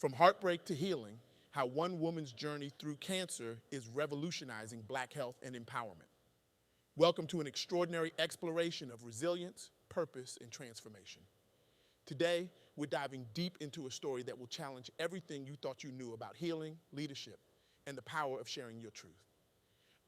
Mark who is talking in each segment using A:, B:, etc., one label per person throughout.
A: From heartbreak to healing, how one woman's journey through cancer is revolutionizing Black health and empowerment. Welcome to an extraordinary exploration of resilience, purpose, and transformation. Today, we're diving deep into a story that will challenge everything you thought you knew about healing, leadership, and the power of sharing your truth.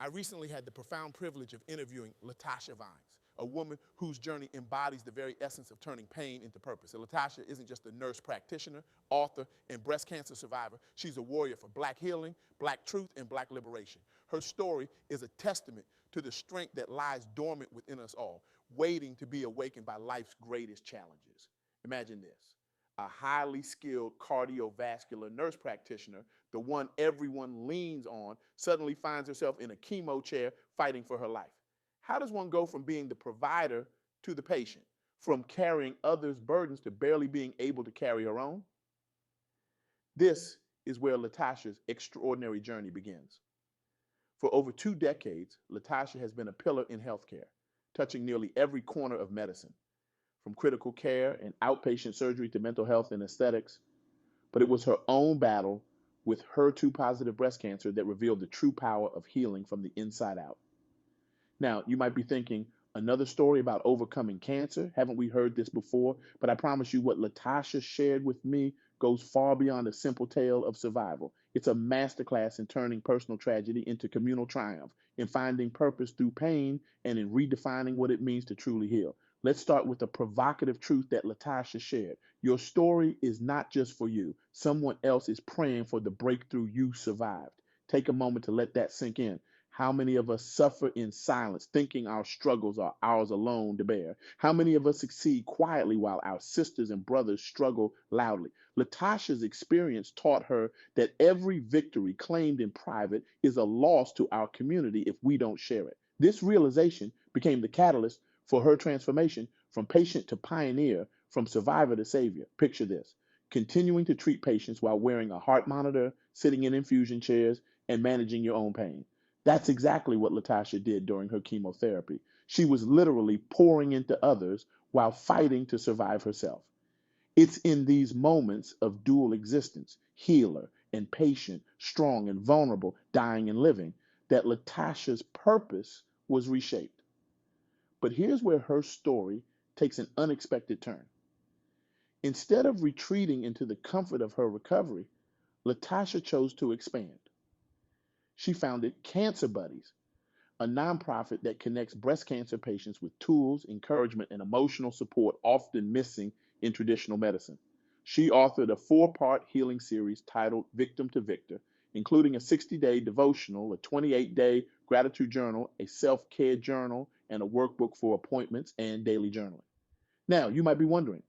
A: I recently had the profound privilege of interviewing LaTasha Vines, a woman whose journey embodies the very essence of turning pain into purpose. And LaTasha isn't just a nurse practitioner, author, and breast cancer survivor. She's a warrior for Black healing, Black truth, and Black liberation. Her story is a testament to the strength that lies dormant within us all, waiting to be awakened by life's greatest challenges. Imagine this: a highly skilled cardiovascular nurse practitioner, the one everyone leans on, suddenly finds herself in a chemo chair fighting for her life. How does one go from being the provider to the patient, from carrying others' burdens to barely being able to carry her own? This is where LaTasha's extraordinary journey begins. For over 2 decades, LaTasha has been a pillar in healthcare, touching nearly every corner of medicine, from critical care and outpatient surgery to mental health and aesthetics. But it was her own battle with HER2-positive breast cancer that revealed the true power of healing from the inside out. Now, you might be thinking, another story about overcoming cancer? Haven't we heard this before? But I promise you, what LaTasha shared with me goes far beyond a simple tale of survival. It's a masterclass in turning personal tragedy into communal triumph, in finding purpose through pain, and in redefining what it means to truly heal. Let's start with the provocative truth that LaTasha shared. Your story is not just for you. Someone else is praying for the breakthrough you survived. Take a moment to let that sink in. How many of us suffer in silence, thinking our struggles are ours alone to bear? How many of us succeed quietly while our sisters and brothers struggle loudly? LaTasha's experience taught her that every victory claimed in private is a loss to our community if we don't share it. This realization became the catalyst for her transformation from patient to pioneer, from survivor to savior. Picture this: continuing to treat patients while wearing a heart monitor, sitting in infusion chairs, and managing your own pain. That's exactly what LaTasha did during her chemotherapy. She was literally pouring into others while fighting to survive herself. It's in these moments of dual existence, healer and patient, strong and vulnerable, dying and living, that LaTasha's purpose was reshaped. But here's where her story takes an unexpected turn. Instead of retreating into the comfort of her recovery, LaTasha chose to expand. She founded Cancer Buddies, a nonprofit that connects breast cancer patients with tools, encouragement, and emotional support often missing in traditional medicine. She authored a 4-part healing series titled Victim to Victor, including a 60-day devotional, a 28-day gratitude journal, a self-care journal, and a workbook for appointments and daily journaling. Now, you might be wondering,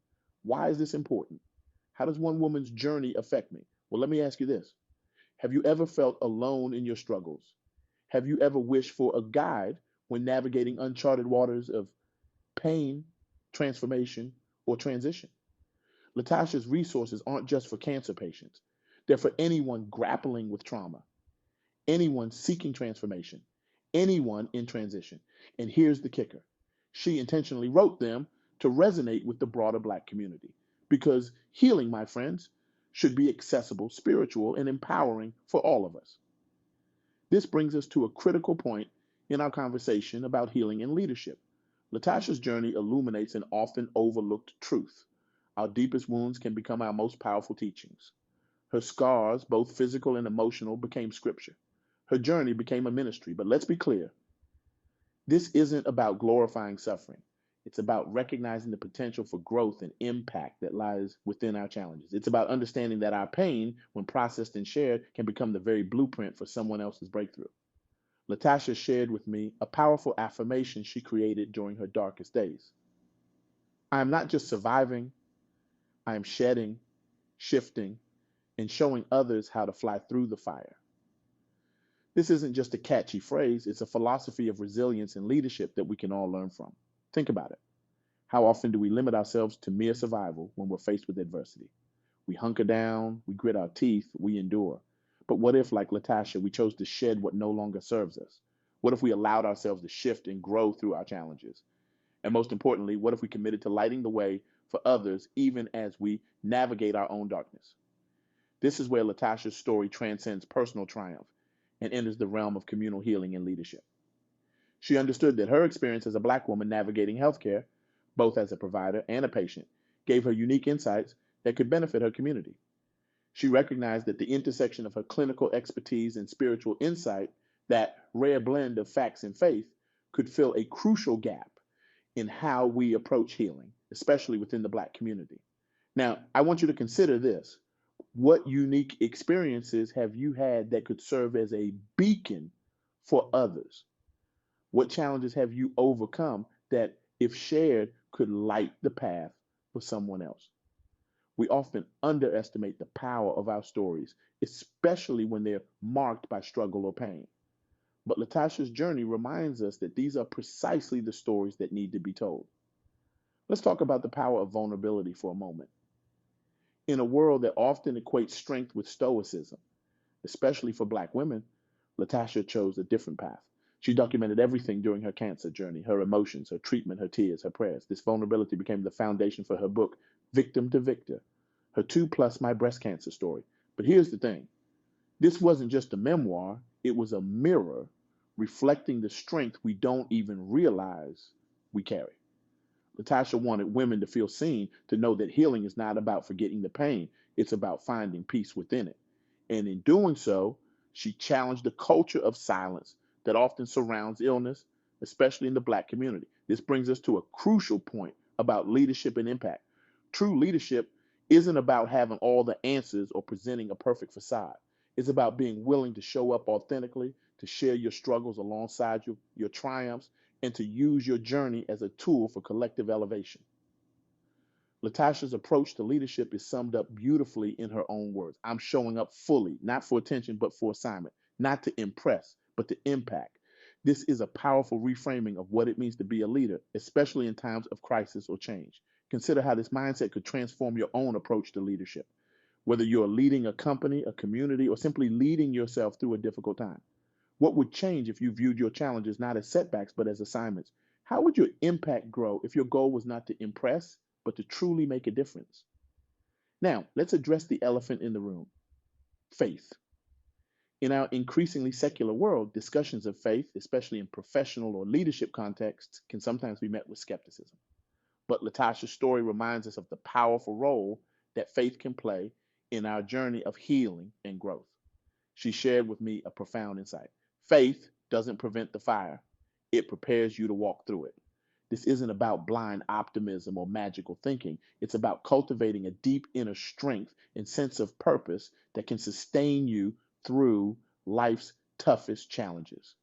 A: why is this important? How does one woman's journey affect me? Well, let me ask you this. Have you ever felt alone in your struggles? Have you ever wished for a guide when navigating uncharted waters of pain, transformation, or transition? LaTasha's resources aren't just for cancer patients. They're for anyone grappling with trauma, anyone seeking transformation, anyone in transition. And here's the kicker: she intentionally wrote them to resonate with the broader Black community. Because healing, my friends, should be accessible, spiritual, and empowering for all of us. This brings us to a critical point in our conversation about healing and leadership. LaTasha's journey illuminates an often overlooked truth. Our deepest wounds can become our most powerful teachings. Her scars, both physical and emotional, became scripture. Her journey became a ministry. But let's be clear, this isn't about glorifying suffering. It's about recognizing the potential for growth and impact that lies within our challenges. It's about understanding that our pain, when processed and shared, can become the very blueprint for someone else's breakthrough. LaTasha shared with me a powerful affirmation she created during her darkest days. I am not just surviving, I am shedding, shifting, and showing others how to fly through the fire. This isn't just a catchy phrase, it's a philosophy of resilience and leadership that we can all learn from. Think about it. How often do we limit ourselves to mere survival when we're faced with adversity? We hunker down, we grit our teeth, we endure. But what if, like LaTasha, we chose to shed what no longer serves us? What if we allowed ourselves to shift and grow through our challenges? And most importantly, what if we committed to lighting the way for others even as we navigate our own darkness?
B: This is where LaTasha's story transcends personal triumph and enters the realm of communal healing and leadership. She understood that her experience as a Black woman navigating healthcare, both as a provider and a patient, gave her unique insights that could benefit her community. She recognized that the intersection of her clinical expertise and spiritual insight, that rare blend of facts and faith, could fill a crucial gap in how we approach healing, especially within the Black community. Now, I want you to consider this. What unique experiences have you had that could serve as a beacon for others? What challenges have you overcome that, if shared, could light the path for someone else? We often underestimate the power of our stories, especially when they're marked by struggle or pain. But LaTasha's journey reminds us that these are precisely the stories that need to be told. Let's talk about the power of vulnerability for a moment. In a world that often equates strength with stoicism, especially for Black women, LaTasha chose a different path. She documented everything during her cancer journey, her emotions, her treatment, her tears, her prayers. This vulnerability became the foundation for her book, Victim to Victor, her 2+ My Breast Cancer Story. But here's the thing. This wasn't just a memoir, it was a mirror reflecting the strength we don't even realize we carry. LaTasha wanted women to feel seen, to know that healing is not about forgetting the pain, it's about finding peace within it. And in doing so, she challenged the culture of silence that often surrounds illness, especially in the Black community. This brings us to a crucial point about leadership and impact. True leadership isn't about having all the answers or presenting a perfect facade. It's about being willing to show up authentically, to share your struggles alongside your triumphs, and to use your journey as a tool for collective elevation. LaTasha's approach to leadership is summed up beautifully in her own words. I'm showing up fully, not for attention, but for assignment, not to impress, but to impact. This is a powerful reframing of what it means to be a leader, especially in times of crisis or change. Consider how this mindset could transform your own approach to leadership, whether you're leading a company, a community, or simply leading yourself through a difficult time. What would change if you viewed your challenges not as setbacks, but as assignments? How would your impact grow if your goal was not to impress, but to truly make a difference? Now, let's address the elephant in the room: faith. In our increasingly secular world, discussions of faith, especially in professional or leadership contexts, can sometimes be met with skepticism. But LaTasha's story reminds us of the powerful role that faith can play in our journey of healing and growth. She shared with me a profound insight. Faith doesn't prevent the fire, it prepares you to walk through it. This isn't about blind optimism or magical thinking. It's about cultivating a deep inner strength and sense of purpose that can sustain you through life's toughest challenges.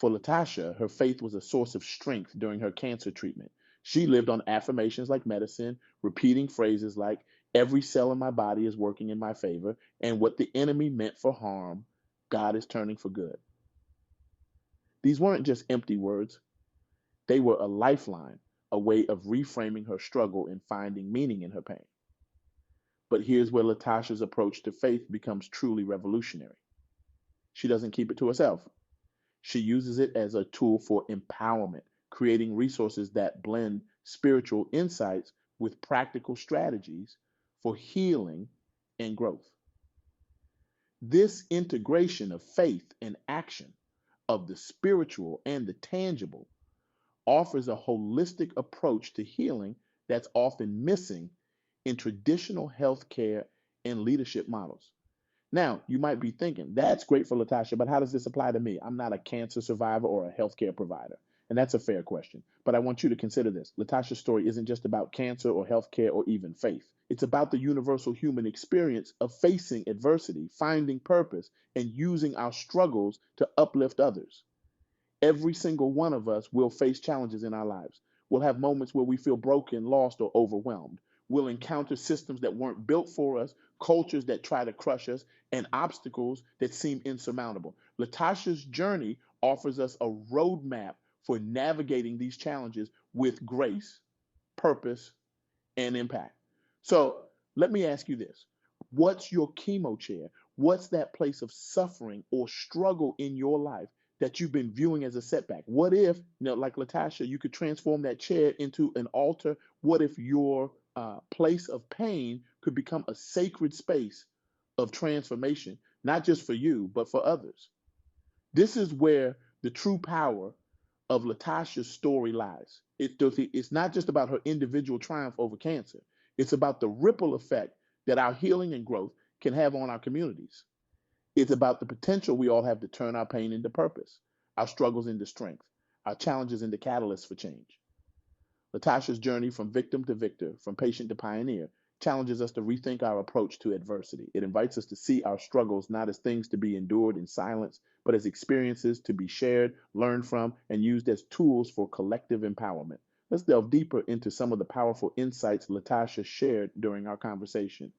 B: For LaTasha, her faith was a source of strength during her cancer treatment. She lived on affirmations like medicine, repeating phrases like, every cell in my body is working in my favor, and what the enemy meant for harm, God is turning for good. These weren't just empty words, they were a lifeline, a way of reframing her struggle and finding meaning in her pain. But here's where LaTasha's approach to faith becomes truly revolutionary. She doesn't keep it to herself. She uses it as a tool for empowerment, creating resources that blend spiritual insights with practical strategies for healing and growth. This integration of faith and action, of the spiritual and the tangible, offers a holistic approach to healing that's often missing in traditional healthcare and leadership models. Now, you might be thinking, that's great for LaTasha, but how does this apply to me? I'm not a cancer survivor or a healthcare provider. And that's a fair question. But I want you to consider this. LaTasha's story isn't just about cancer or healthcare or even faith. It's about the universal human experience of facing adversity, finding purpose, and using our struggles to uplift others. Every single one of us will face challenges in our lives. We'll have moments where we feel broken, lost, or overwhelmed. We'll encounter systems that weren't built for us, cultures that try to crush us, and obstacles that seem insurmountable. LaTasha's journey offers us a roadmap for navigating these challenges with grace, purpose, and impact. So let me ask you this. What's your chemo chair? What's that place of suffering or struggle in your life that you've been viewing as a setback? What if, like LaTasha, you could transform that chair into an altar? What if your place of pain could become a sacred space of transformation, not just for you, but for others. This is where the true power of LaTasha's story lies. It's not just about her individual triumph over cancer, it's about the ripple effect that our healing and growth can have on our communities. It's about the potential we all have to turn our pain into purpose, our struggles into strength, our challenges into catalysts for change. LaTasha's journey from victim to victor, from patient to pioneer, challenges us to rethink our approach to adversity. It invites us to see our struggles not as things to be endured in silence, but as experiences to be shared, learned from, and used as tools for collective empowerment. Let's delve deeper into some of the powerful insights LaTasha shared during our conversation.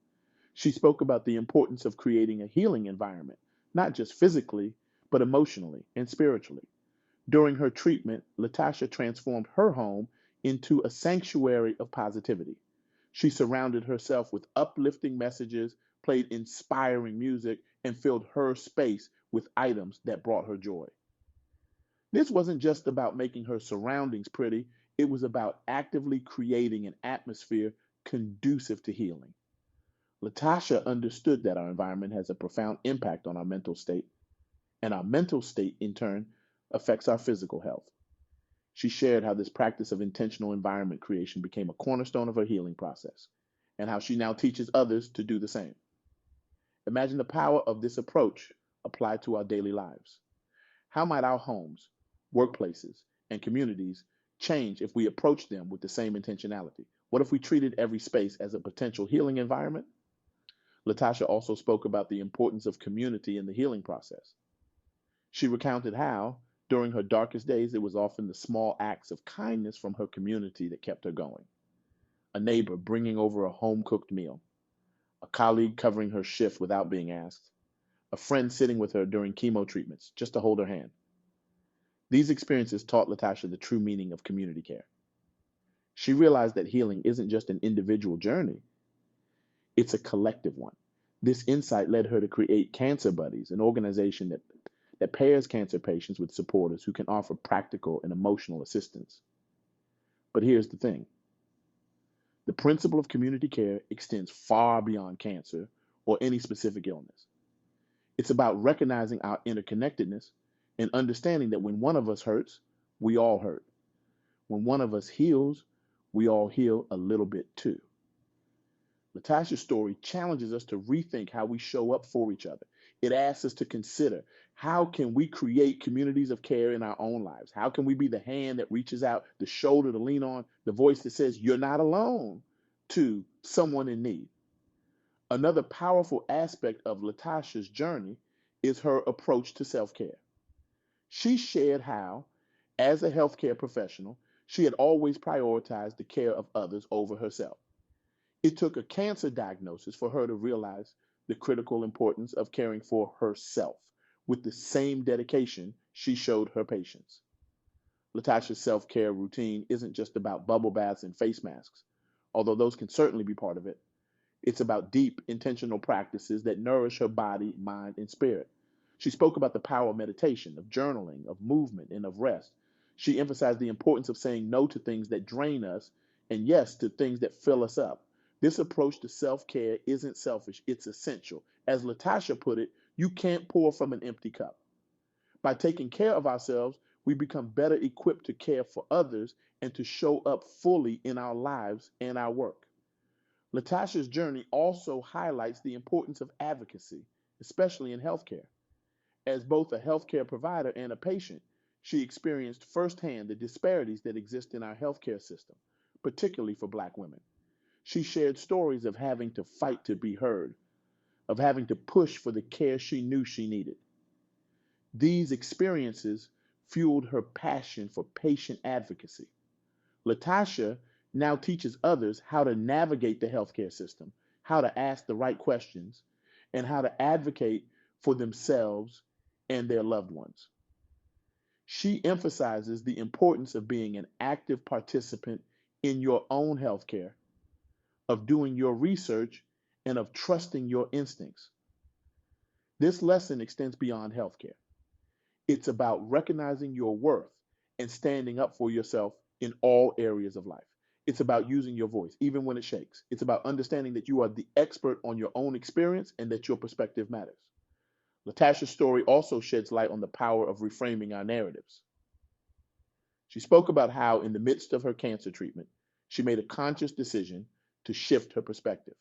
B: She spoke about the importance of creating a healing environment, not just physically, but emotionally and spiritually. During her treatment, LaTasha transformed her home into a sanctuary of positivity. She surrounded herself with uplifting messages, played inspiring music, and filled her space with items that brought her joy. This wasn't just about making her surroundings pretty, it was about actively creating an atmosphere conducive to healing. LaTasha understood that our environment has a profound impact on our mental state, and our mental state, in turn, affects our physical health. She shared how this practice of intentional environment creation became a cornerstone of her healing process, and how she now teaches others to do the same. Imagine the power of this approach applied to our daily lives. How might our homes, workplaces, and communities change if we approach them with the same intentionality? What if we treated every space as a potential healing environment? LaTasha also spoke about the importance of community in the healing process. She recounted how, during her darkest days, it was often the small acts of kindness from her community that kept her going. A neighbor bringing over a home cooked meal, a colleague covering her shift without being asked, a friend sitting with her during chemo treatments just to hold her hand. These experiences taught LaTasha the true meaning of community care. She realized that healing isn't just an individual journey, it's a collective one. This insight led her to create Cancer Buddies, an organization that pairs cancer patients with supporters who can offer practical and emotional assistance. But here's the thing: the principle of community care extends far beyond cancer or any specific illness. It's about recognizing our interconnectedness and understanding that when one of us hurts, we all hurt. When one of us heals, we all heal a little bit too. LaTasha's story challenges us to rethink how we show up for each other. It asks us to consider, how can we create communities of care in our own lives? How can we be the hand that reaches out, the shoulder to lean on, the voice that says, "You're not alone," to someone in need? Another powerful aspect of LaTasha's journey is her approach to self-care. She shared how, as a healthcare professional, she had always prioritized the care of others over herself. It took a cancer diagnosis for her to realize the critical importance of caring for herself with the same dedication she showed her patients. LaTasha's self-care routine isn't just about bubble baths and face masks, although those can certainly be part of it. It's about deep, intentional practices that nourish her body, mind, and spirit. She spoke about the power of meditation, of journaling, of movement, and of rest. She emphasized the importance of saying no to things that drain us and yes to things that fill us up. This approach to self-care isn't selfish, it's essential. As LaTasha put it, you can't pour from an empty cup. By taking care of ourselves, we become better equipped to care for others and to show up fully in our lives and our work. LaTasha's journey also highlights the importance of advocacy, especially in healthcare. As both a healthcare provider and a patient, she experienced firsthand the disparities that exist in our healthcare system, particularly for Black women. She shared stories of having to fight to be heard, of having to push for the care she knew she needed. These experiences fueled her passion for patient advocacy. LaTasha now teaches others how to navigate the healthcare system, how to ask the right questions, and how to advocate for themselves and their loved ones. She emphasizes the importance of being an active participant in your own healthcare, of doing your research, and of trusting your instincts. This lesson extends beyond healthcare. It's about recognizing your worth and standing up for yourself in all areas of life. It's about using your voice, even when it shakes. It's about understanding that you are the expert on your own experience and that your perspective matters. LaTasha's story also sheds light on the power of reframing our narratives. She spoke about how, in the midst of her cancer treatment, she made a conscious decision to shift her perspective.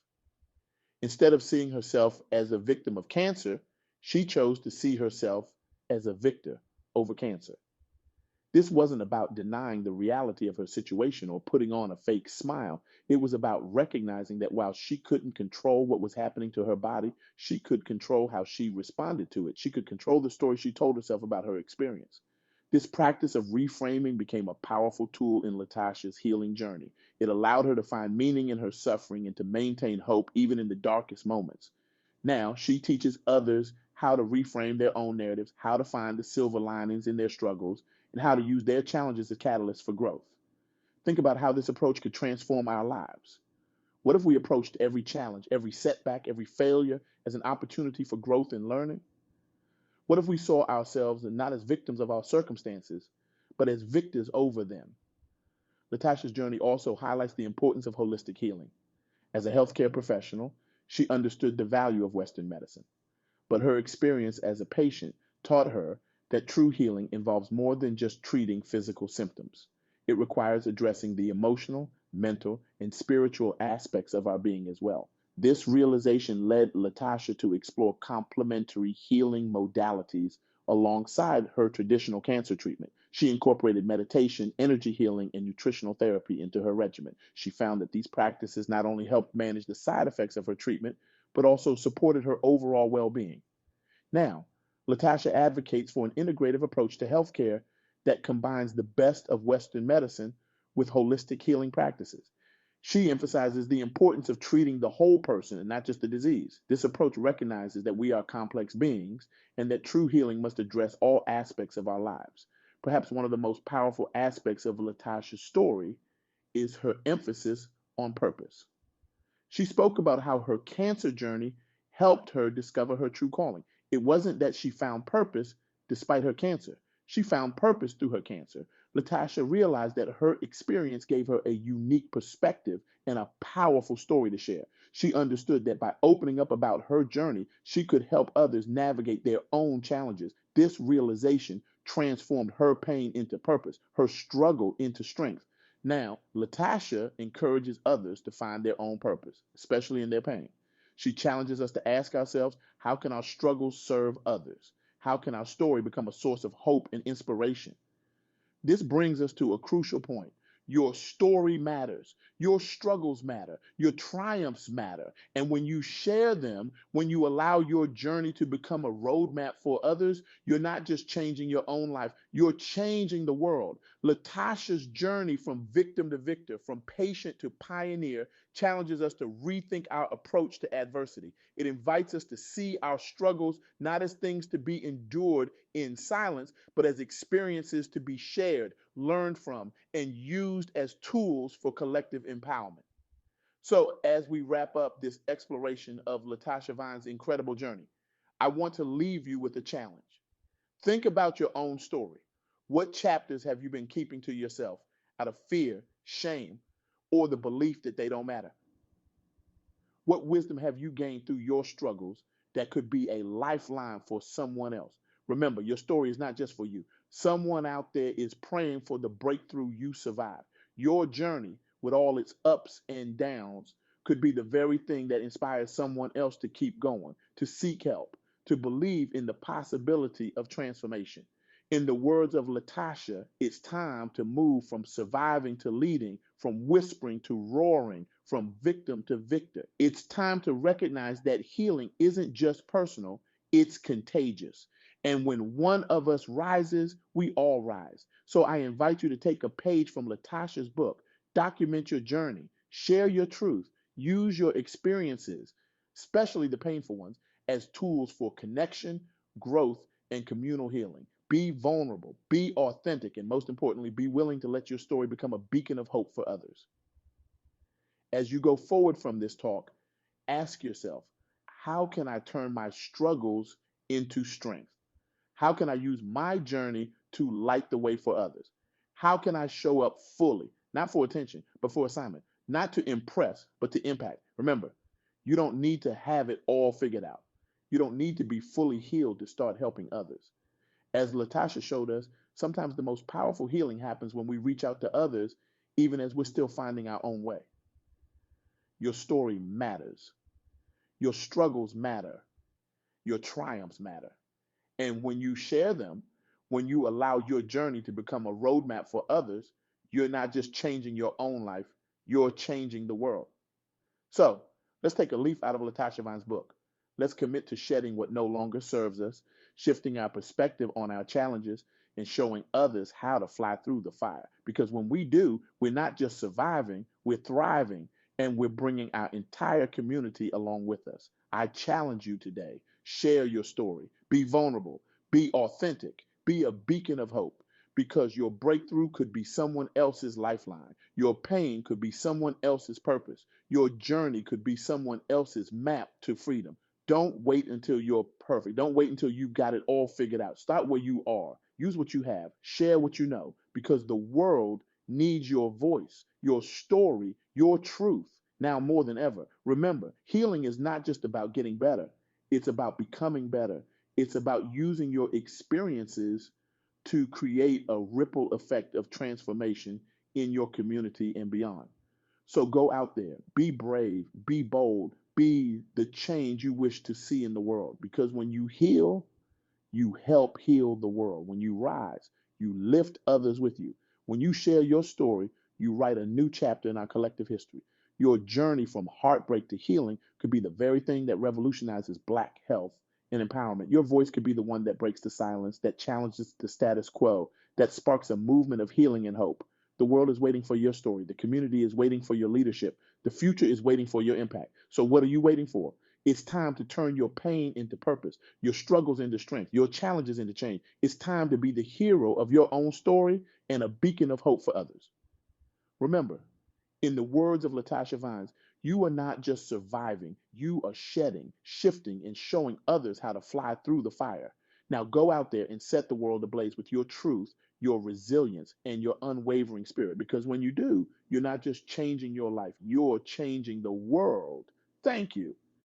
B: Instead of seeing herself as a victim of cancer, she chose to see herself as a victor over cancer. This wasn't about denying the reality of her situation or putting on a fake smile. It was about recognizing that while she couldn't control what was happening to her body, she could control how she responded to it. She could control the story she told herself about her experience. This practice of reframing became a powerful tool in LaTasha's healing journey. It allowed her to find meaning in her suffering and to maintain hope even in the darkest moments. Now, she teaches others how to reframe their own narratives, how to find the silver linings in their struggles, and how to use their challenges as catalysts for growth. Think about how this approach could transform our lives. What if we approached every challenge, every setback, every failure as an opportunity for growth and learning? What if we saw ourselves not as victims of our circumstances, but as victors over them? LaTasha's journey also highlights the importance of holistic healing. As a healthcare professional, she understood the value of Western medicine, but her experience as a patient taught her that true healing involves more than just treating physical symptoms. It requires addressing the emotional, mental, and spiritual aspects of our being as well. This realization led LaTasha to explore complementary healing modalities alongside her traditional cancer treatment. She incorporated meditation, energy healing, and nutritional therapy into her regimen. She found that these practices not only helped manage the side effects of her treatment, but also supported her overall well being. Now, LaTasha advocates for an integrative approach to healthcare that combines the best of Western medicine with holistic healing practices. She emphasizes the importance of treating the whole person and not just the disease. This approach recognizes that we are complex beings and that true healing must address all aspects of our lives. Perhaps one of the most powerful aspects of LaTasha's story is her emphasis on purpose. She spoke about how her cancer journey helped her discover her true calling. It wasn't that she found purpose despite her cancer. She found purpose through her cancer. LaTasha realized that her experience gave her a unique perspective and a powerful story to share. She understood that by opening up about her journey, she could help others navigate their own challenges. This realization transformed her pain into purpose, her struggle into strength. Now, LaTasha encourages others to find their own purpose, especially in their pain. She challenges us to ask ourselves, how can our struggles serve others? How can our story become a source of hope and inspiration? This brings us to a crucial point. Your story matters. Your struggles matter. Your triumphs matter. And when you share them, when you allow your journey to become a roadmap for others, you're not just changing your own life, you're changing the world. LaTasha's journey from victim to victor, from patient to pioneer, challenges us to rethink our approach to adversity. It invites us to see our struggles not as things to be endured in silence, but as experiences to be shared, learned from, and used as tools for collective empowerment. So, as we wrap up this exploration of LaTasha Vines' incredible journey, I want to leave you with a challenge. Think about your own story. What chapters have you been keeping to yourself out of fear, shame, or the belief that they don't matter? What wisdom have you gained through your struggles that could be a lifeline for someone else? Remember, your story is not just for you. Someone out there is praying for the breakthrough you survived. Your journey, with all its ups and downs, could be the very thing that inspires someone else to keep going, to seek help, to believe in the possibility of transformation. In the words of LaTasha, it's time to move from surviving to leading, from whispering to roaring, from victim to victor. It's time to recognize that healing isn't just personal, it's contagious. And when one of us rises, we all rise. So I invite you to take a page from LaTasha's book, document your journey, share your truth, use your experiences, especially the painful ones, as tools for connection, growth, and communal healing. Be vulnerable, be authentic, and most importantly, be willing to let your story become a beacon of hope for others. As you go forward from this talk, ask yourself, how can I turn my struggles into strength? How can I use my journey to light the way for others? How can I show up fully, not for attention, but for assignment, not to impress, but to impact. Remember, you don't need to have it all figured out. You don't need to be fully healed to start helping others. As LaTasha showed us, sometimes the most powerful healing happens when we reach out to others, even as we're still finding our own way. Your story matters. Your struggles matter. Your triumphs matter. And when you share them, when you allow your journey to become a roadmap for others, you're not just changing your own life, you're changing the world. So let's take a leaf out of LaTasha Vines' book. Let's commit to shedding what no longer serves us, shifting our perspective on our challenges, and showing others how to fly through the fire. Because when we do, we're not just surviving, we're thriving, and we're bringing our entire community along with us. I challenge you today. Share your story. Be vulnerable. Be authentic. Be a beacon of hope because your breakthrough could be someone else's lifeline. Your pain could be someone else's purpose. Your journey could be someone else's map to freedom. Don't wait until you're perfect. Don't wait until you've got it all figured out. Start where you are. Use what you have. Share what you know because the world needs your voice, your story, your truth now more than ever. Remember, healing is not just about getting better, it's about becoming better. It's about using your experiences to create a ripple effect of transformation in your community and beyond. So go out there, be brave, be bold, be the change you wish to see in the world. Because when you heal, you help heal the world. When you rise, you lift others with you. When you share your story, you write a new chapter in our collective history. Your journey from heartbreak to healing could be the very thing that revolutionizes Black health and empowerment. Your voice could be the one that breaks the silence, that challenges the status quo, that sparks a movement of healing and hope. The world is waiting for your story. The community is waiting for your leadership. The future is waiting for your impact. So, what are you waiting for? It's time to turn your pain into purpose, your struggles into strength, your challenges into change. It's time to be the hero of your own story and a beacon of hope for others. Remember, in the words of LaTasha Vines, you are not just surviving, you are shedding, shifting, and showing others how to fly through the fire. Now go out there and set the world ablaze with your truth, your resilience, and your unwavering spirit. Because when you do, you're not just changing your life, you're changing the world. Thank you